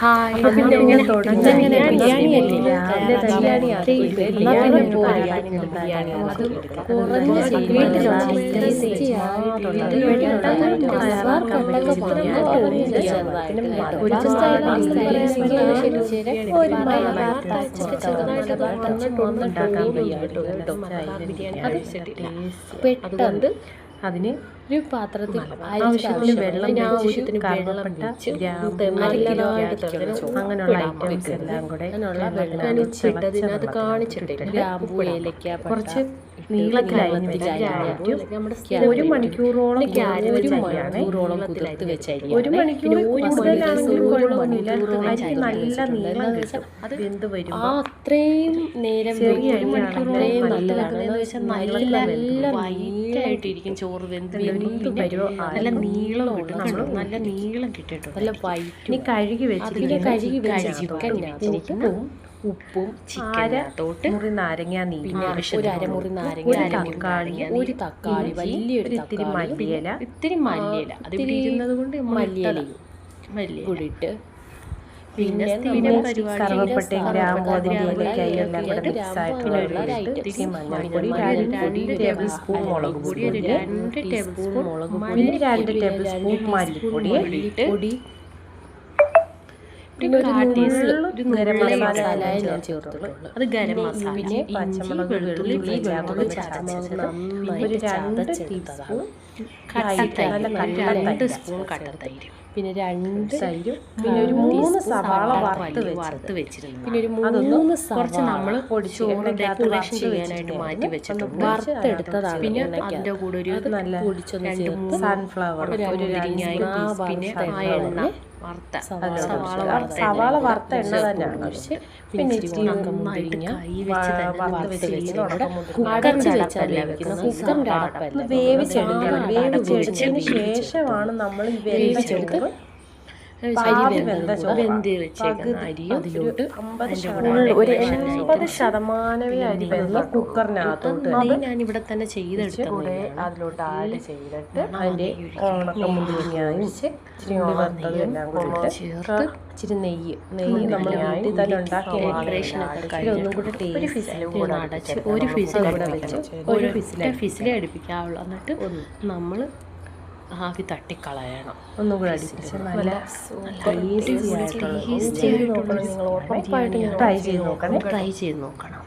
Hi പിന്നെ ഇങ്ങനെ തുടങ്ങി പെട്ടെന്ന് അതിന് ഒരു പാത്രത്തിൽ ആവശ്യത്തിന് വെള്ളം ആവശ്യത്തിന് വെള്ളം വെച്ച് അങ്ങനെയുള്ള ഐറ്റംസ് എല്ലാം കൂടെ വെള്ളത്തിനകത്ത് കാണിച്ചിട്ടില്ല. ഗ്രാമ്പൂ, ഏലക്ക, കുറച്ച് നീളത്തിലരിഞ്ഞ് വെച്ചിട്ട് 1 മണിക്കൂറോളം കുതിർത്ത് വെച്ച അരി. 1 മണിക്കൂർ കൂടുതലാണെങ്കിലും കുഴപ്പമില്ല. അരി നല്ല നീളം കിട്ടും. അത് വെന്ത് വരും. അത്രയും നേരം ചെറിയ അത്രയും നല്ലതാണ്. എന്ന് വെച്ചാൽ നല്ല വൈറ്റായിട്ടിരിക്കും ചോറ് വെന്ത് വരുമോ. നല്ല നീളം കിട്ടും. നല്ല നീളം കിട്ടും. നല്ല വൈറ്റ്. ഇനി കഴുകി വെച്ചിരിക്കുന്ന ഉപ്പും ചിക്കനകത്തോട്ട് മുറി നാരങ്ങ നീര്, ഒരു അരമുറി നാരങ്ങ, ഒരു തക്കാളി, വലിയൊരു ഇത്തിരി മല്ലിയില, അത് ഇവിടെ ഇരുന്നത് കൊണ്ട് മല്ലിയില കൂടിയിട്ട് പിന്നെ കറുവപ്പട്ടയും ഗ്രാമ്പൂ അതിൻ്റെ ഇലക്കായെല്ലാം കൂടെ മിക്സ് ആയിട്ടുള്ള ഇത്തിരി മഞ്ഞൾപ്പൊടി, 2 ടേബിൾ സ്പൂൺ മുളക് പൊടി, 2 ടേബിൾ സ്പൂൺ മല്ലിപ്പൊടി, പിന്നെ ഒരു ഗരം മസാല ഞാൻ ചേർത്തുള്ളൂ. അത് ഗരം മസാല. പിന്നെ പച്ചമുളക്, വെളുത്തുള്ളി എല്ലാം കൂടെ ഒരു 2 ടീസ്പൂൺ രണ്ട് സ്പൂൺ കട്ടത്തൈര്, പിന്നെ 2 തൈരും, പിന്നെ ഒരു 3 സവാള വറുത്ത് വെച്ചിരുന്നു. പിന്നെ ഒരു 3 കുറച്ച് നമ്മൾ ചോറ് ഡെക്കറേഷൻ ചെയ്യാനായിട്ട് മാറ്റി വെച്ചിട്ടുണ്ട്, വറുത്തെടുത്തതാണ്. പിന്നെ അതിൻ്റെ കൂടെ ഒരു നല്ല സൺഫ്ലവർ, പിന്നെ എണ്ണ സവാള വറുത്ത എണ്ണ തന്നെയാണ്. പിന്നെ വേവിച്ചെടുത്തതിന് ശേഷമാണ് നമ്മൾ ഈ വേവിച്ചെടുത്ത് അതിലോട്ട് 50% അരി വെന്ത കുക്കറിനകത്തോട്ട് ഞാനിവിടെ തന്നെ ചെയ്തെടുത്ത അതിലോട്ട് ആഡ് ചെയ്തിട്ട് അതിൻ്റെ ഉണക്കമുന്തിരിങ്ങയും ഇച്ചിരി വറുത്തതും എല്ലാം കൂടി ചേർത്ത് ഇച്ചിരി നെയ്യ് നമ്മൾ വീട്ടിൽ തന്നെ ഉണ്ടാക്കി ഒന്നും കൂടി ടേസ്റ്റ് ഒരു ഫിസിലെ അടുപ്പിക്കാവുള്ളൂ. എന്നിട്ട് നമ്മൾ ആവി തട്ടിക്കളയണം. ഒന്നും കൂടെ അടുപ്പിച്ച് നല്ല ടേസ്റ്റി ആയിട്ടുള്ള നിങ്ങൾ ഉറപ്പായിട്ട് ട്രൈ ചെയ്ത് നോക്കണം.